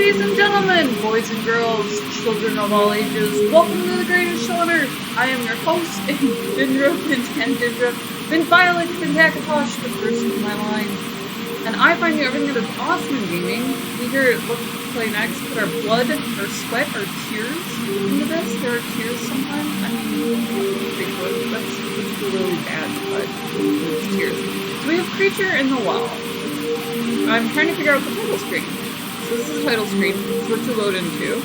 Ladies and gentlemen, boys and girls, children of all ages, welcome to the greatest show on earth. I am your host, Vindra, Violet, Akatosh, the first in my line. And I find you everything that is awesome in gaming. We here at What to Play Next put our blood, our sweat, our tears into this. There are tears sometimes. I mean, that's really bad, but it's tears. So we have Creature in the Well. I'm trying to figure out the title screen. So this is the title screen. It's what to load into.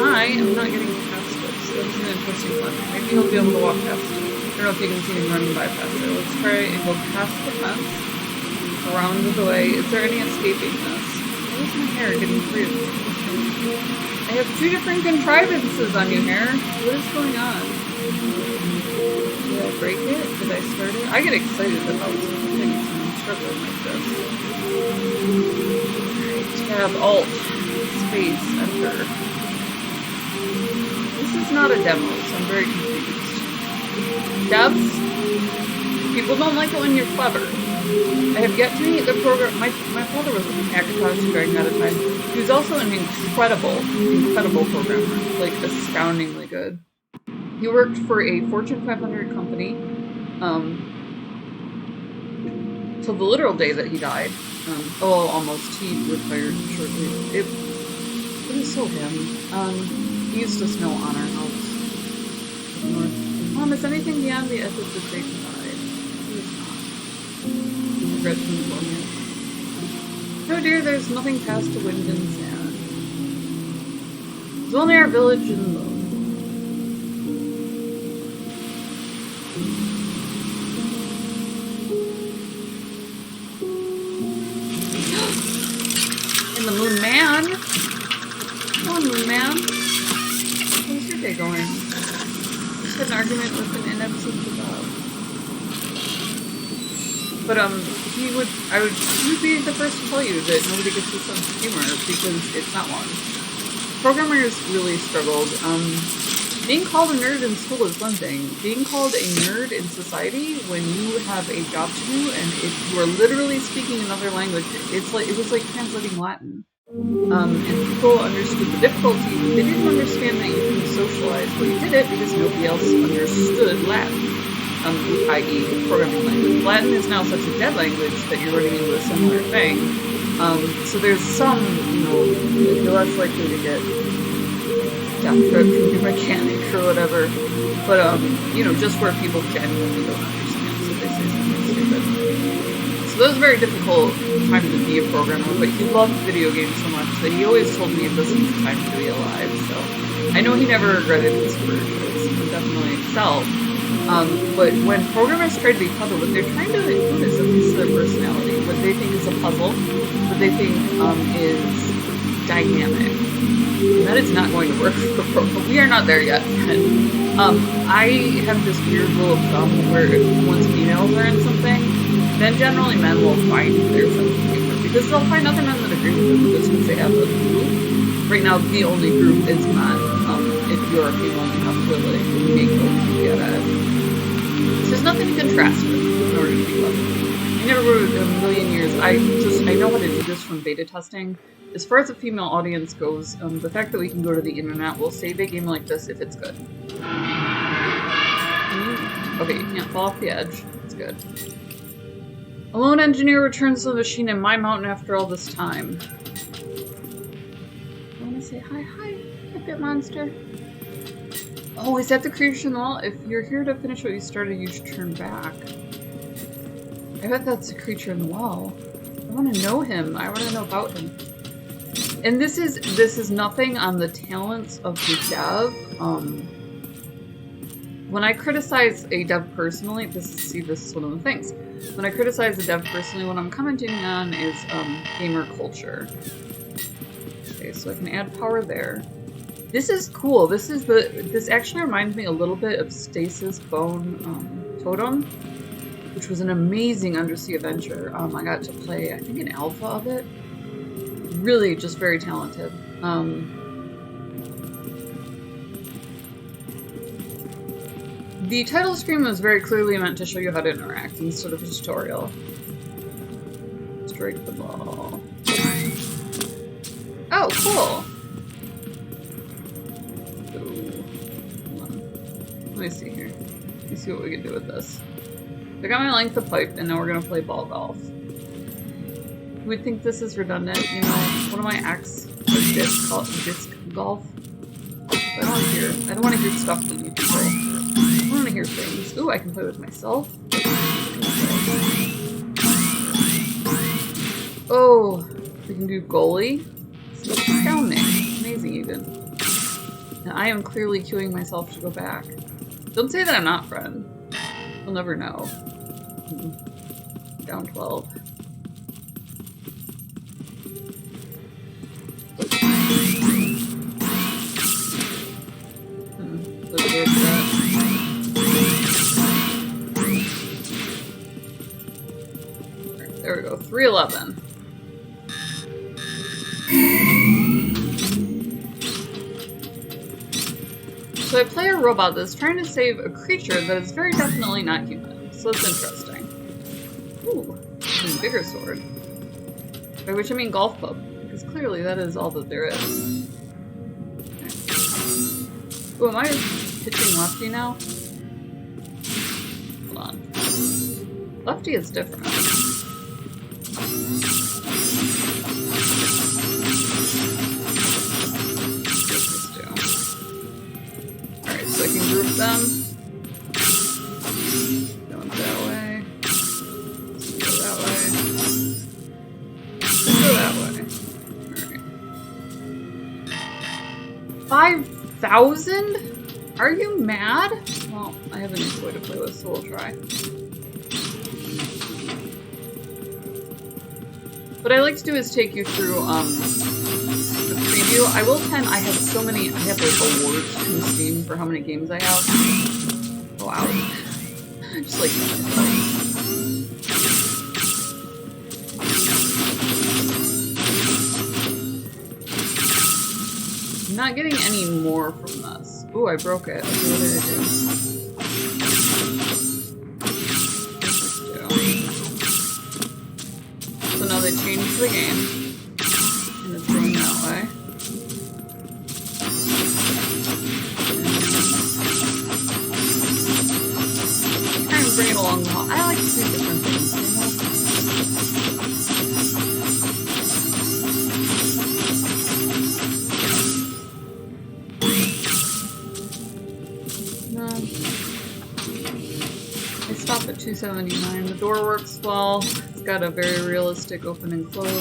I am not getting past it, so that's an interesting one. Maybe he'll be able to walk past it. I don't know if you can see him running by past it. Let's try and go past the fence. Around the way. Is there any escaping this? Why is my hair getting free? I have two different contrivances on your hair. What is going on? Did I break it? Did I start it? I get excited about things when I'm struggling like this. Tab, Alt, Space, Enter. This is not a demo, so I'm very confused. Devs? People don't like it when you're clever. I have yet to meet the program. My father was an Akatosh during that time. He was also an incredible programmer. Like, astoundingly good. He worked for a Fortune 500 company, till the literal day that he died. Almost. He retired shortly. It was so him. He used to snow on our house. Mom, is anything beyond the ethics of Jake and I? Oh dear, there's nothing past the wind and sand. It's only our village and the moon. And the Moon Man? Oh, Moon Man. How's your day going? Just had an argument with an inept job. But he would be the first to tell you that nobody gets his sense of humor because it's not one. Programmers really struggled. Being called a nerd in school is one thing. Being called a nerd in society when you have a job to do and you are literally speaking another language, it was like translating Latin. And people understood the difficulty, but they didn't understand that you couldn't socialize. Well, you did it because nobody else understood Latin. I.e. programming language. Latin is now such a dead language that you're running into a similar thing. So there's some, you're less likely to get death threat from your mechanic or whatever. But, just where people genuinely don't understand, so they say something stupid. So that was a very difficult time to be a programmer, but he loved video games so much that he always told me this is the time to be alive, so I know he never regretted his career choice. He definitely excelled. But when programmers try to be clever, what they're trying to include is a piece of their personality. What they think is a puzzle, what they think is dynamic. And that is not going to work for programmers. We are not there yet. I have this weird rule of thumb where once females are in something, then generally men will find their sense of humor. Because they'll find other men that agree with them just because they have a group. Right now, the only group is men. If you're a female, you have to like make those together. So there's nothing to contrast with in order to be clever. I never wrote in a million years. I know how to do this from beta testing. As far as the female audience goes, the fact that we can go to the internet will save a game like this if it's good. Okay, you can't fall off the edge. That's good. A lone engineer returns to the machine in my mountain after all this time. I want to say hi, Bit Monster. Oh, is that the Creature in the Well? If you're here to finish what you started, you should turn back. I bet that's the Creature in the Well. I want to know him. I want to know about him. And this is nothing on the talents of the dev. When I criticize a dev personally, this is one of the things. When I criticize a dev personally, what I'm commenting on is gamer culture. Okay, so I can add power there. This is cool. This actually reminds me a little bit of Stasis Bone Totem, which was an amazing undersea adventure. I got to play, I think, an alpha of it. Really, just very talented. The title screen was very clearly meant to show you how to interact instead of a tutorial. Strike the ball. Oh, cool. Ooh. Hold on. Let me see here. Let me see what we can do with this. I got my length of pipe, and now we're gonna play ball golf. You would think this is redundant, you know. One of my acts was disc golf. I don't want to hear stuff from you people. I want to hear things. Ooh, I can play with myself. Oh, we can do goalie. It's astounding. Amazing, even. And I am clearly cueing myself to go back. Don't say that I'm not, friend. You'll never know. Down 12. There we go, 311. So I play a robot that's trying to save a creature that is very definitely not human. So it's interesting. Ooh, even bigger sword. By which I mean golf club, because clearly that is all that there is. Okay. Ooh, am I pitching lefty now? Hold on. Lefty is different. Alright, so I can group them. Going that way. Go that way. Go that way. Alright. 5,000? Are you mad? Well, I have a new toy to play with, so we'll try. What I like to do is take you through the preview. I will tend, I have so many, I have like awards in Steam for how many games I have. Oh, wow. Just like I'm not getting any more from this. Ooh, I broke it. Okay, what did I do? So now they changed the game, and it's going that way. Kind of bring it along the hall. I like to see different things, you know? No. I stopped at 279. The door works well. It's got a very realistic open and close.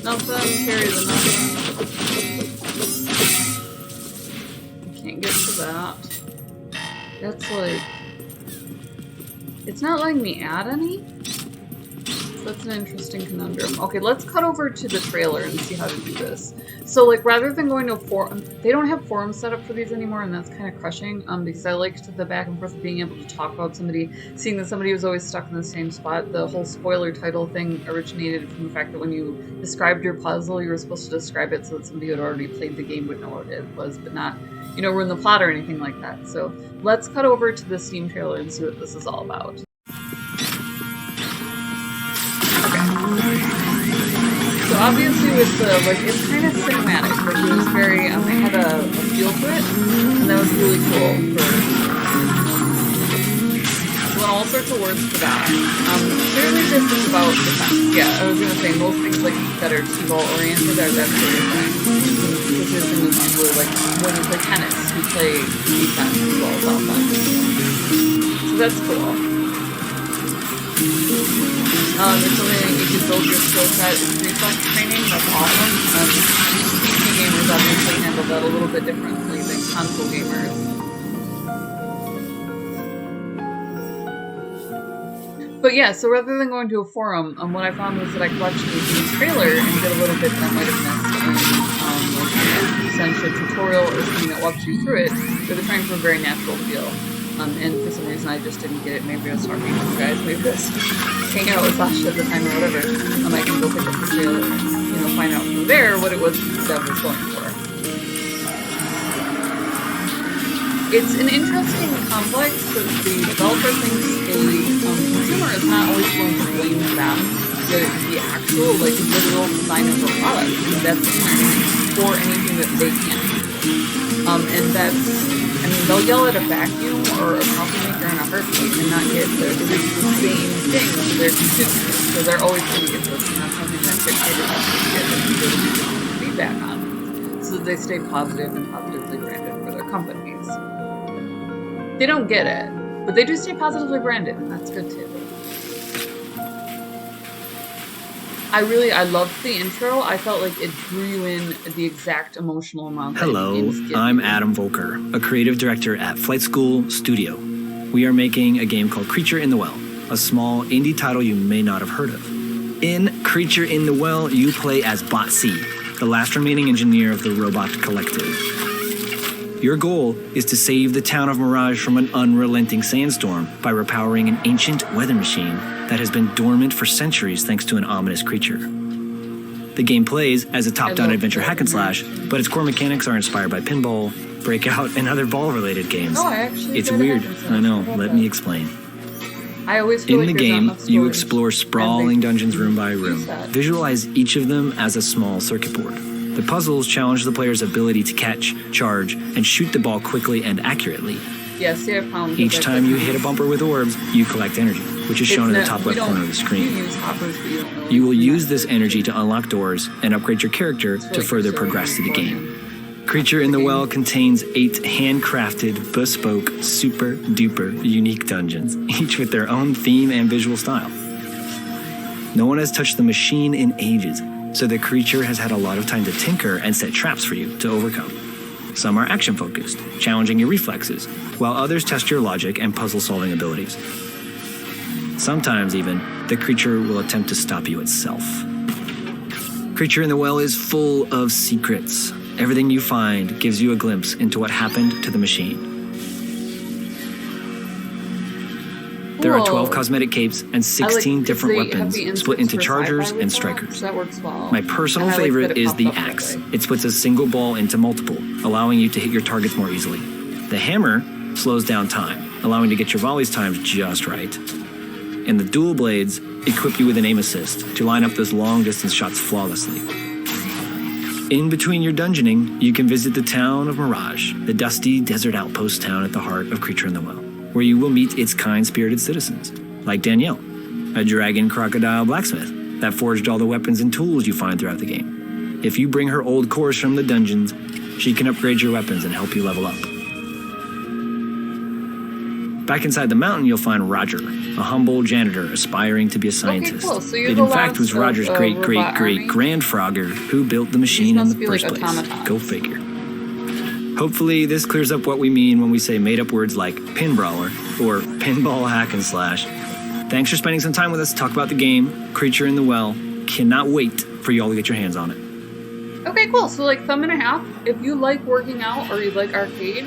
Nothing, carry the nothing. Can't get to that. That's like... It's not letting me add any? So that's an interesting conundrum. Okay, let's cut over to the trailer and see how to do this. So, like, rather than going to a forum... They don't have forums set up for these anymore, and that's kind of crushing, because I liked the back and forth of being able to talk about somebody, seeing that somebody was always stuck in the same spot. The whole spoiler title thing originated from the fact that when you described your puzzle, you were supposed to describe it so that somebody who had already played the game would know what it was, but not, you know, ruin the plot or anything like that. So, let's cut over to the Steam trailer and see what this is all about. So obviously with the, like, it's kind of cinematic, like it was very, it had a feel to it, and that was really cool for, went all sorts of words for that. Clearly this is about defense. Yeah, I was gonna say, most things like that are T-ball oriented are that sort of thing. Which is in the usual, like, when you play tennis, you play defense as well as offense. So that's cool. It's something that you can build your skill set in reflex training. That's awesome. PC gamers obviously handle that a little bit differently than console gamers. But yeah, so rather than going to a forum, what I found was that I could watch the trailer and get a little bit that I might have missed in essentially a tutorial or something that walks you through it, but they're trying for a very natural feel. And for some reason I just didn't get it. Maybe I was talking to you guys, maybe I was hanging out with Sasha at the time or whatever. I can go pick up the trailer and, you know, find out from there what it was that I was going for. It's an interesting complex that the developer thinks a consumer is not always going to blame them. The actual, like, literal design of the product, that's for anything that they can do. And that's, I mean, they'll yell at a vacuum or a coffee maker in a heartbeat and not get the same thing to their consumers. So they're always going to get this, and that's something that creators have to get feedback on, so that they stay positive and positively branded for their companies. They don't get it, but they do stay positively branded, and that's good too. I loved the intro. I felt like it drew you in the exact emotional amount. Hello, I'm Adam Volker, a creative director at Flight School Studio. We are making a game called Creature in the Well, a small indie title you may not have heard of. In Creature in the Well, you play as Bot C, the last remaining engineer of the Robot Collective. Your goal is to save the town of Mirage from an unrelenting sandstorm by repowering an ancient weather machine that has been dormant for centuries thanks to an ominous creature. The game plays as a top-down adventure hack and slash, but its core mechanics are inspired by pinball, breakout, and other ball-related games. It's weird, I know, let me explain. In the game, you explore sprawling dungeons room by room. Visualize each of them as a small circuit board. The puzzles challenge the player's ability to catch, charge, and shoot the ball quickly and accurately. Yes, I found each time you hit a bumper with orbs, you collect energy, which is shown in the top left corner of the screen. You will use this energy to unlock doors and upgrade your character to further progress through the game. Creature in the Well contains 8 handcrafted, bespoke, super-duper unique dungeons, each with their own theme and visual style. No one has touched the machine in ages, so the creature has had a lot of time to tinker and set traps for you to overcome. Some are action-focused, challenging your reflexes, while others test your logic and puzzle-solving abilities. Sometimes, even, the creature will attempt to stop you itself. Creature in the Well is full of secrets. Everything you find gives you a glimpse into what happened to the machine. There are 12 cosmetic capes and 16 different weapons split into chargers and strikers. That works well. My personal favorite is the axe. It splits a single ball into multiple, allowing you to hit your targets more easily. The hammer slows down time, allowing you to get your volleys timed just right. And the dual blades equip you with an aim assist to line up those long-distance shots flawlessly. In between your dungeoning, you can visit the town of Mirage, the dusty desert outpost town at the heart of Creature in the Well, where you will meet its kind-spirited citizens, like Danielle, a dragon crocodile blacksmith that forged all the weapons and tools you find throughout the game. If you bring her old cores from the dungeons, she can upgrade your weapons and help you level up. Back inside the mountain, you'll find Roger, a humble janitor aspiring to be a scientist. Okay, cool. So it in fact was Roger's great-great-great-grandfather who built the machine in the first place. Go figure. Hopefully, this clears up what we mean when we say made-up words like pinbrawler or pinball hack and slash. Thanks for spending some time with us to talk about the game, Creature in the Well. Cannot wait for you all to get your hands on it. Okay, cool. So, like, thumb and a half. If you like working out or you like arcade,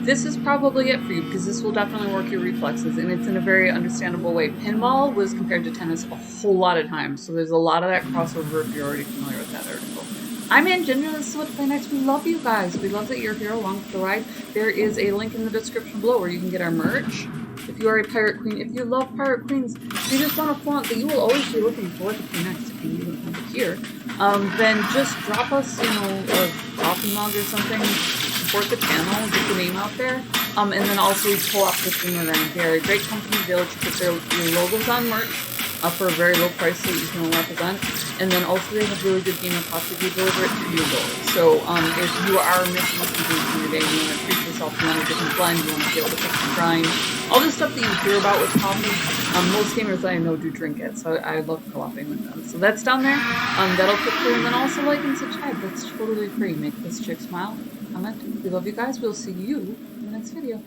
this is probably it for you, because this will definitely work your reflexes, and it's in a very understandable way. Pinball was compared to tennis a whole lot of times, so there's a lot of that crossover if you're already familiar with that article. I'm Aunt Ginger, this is What to Play Next. We love you guys. We love that you're here along for the ride. There is a link in the description below where you can get our merch. If you are a Pirate Queen, if you love Pirate Queens, if you just want a font that you will always be looking for to play next, and you don't have it here, then just drop us, a coffee mug or something, support the channel, get the name out there, and then also pull off the streamer around. They're a great company. They'll put your logos on merch for a very low price so you can represent. And then also they have really good gamer coffee. They deliver it to your door. So if you are missing something in your day, you want to treat yourself, you want a different blend, you want to be able to fix and grind, all this stuff that you hear about with coffee, most gamers that I know do drink it. So I love co-oping with them. So that's down there. That'll click through, and then also like and subscribe. That's totally free. Make this chick smile. Comment. We love you guys. We'll see you in the next video.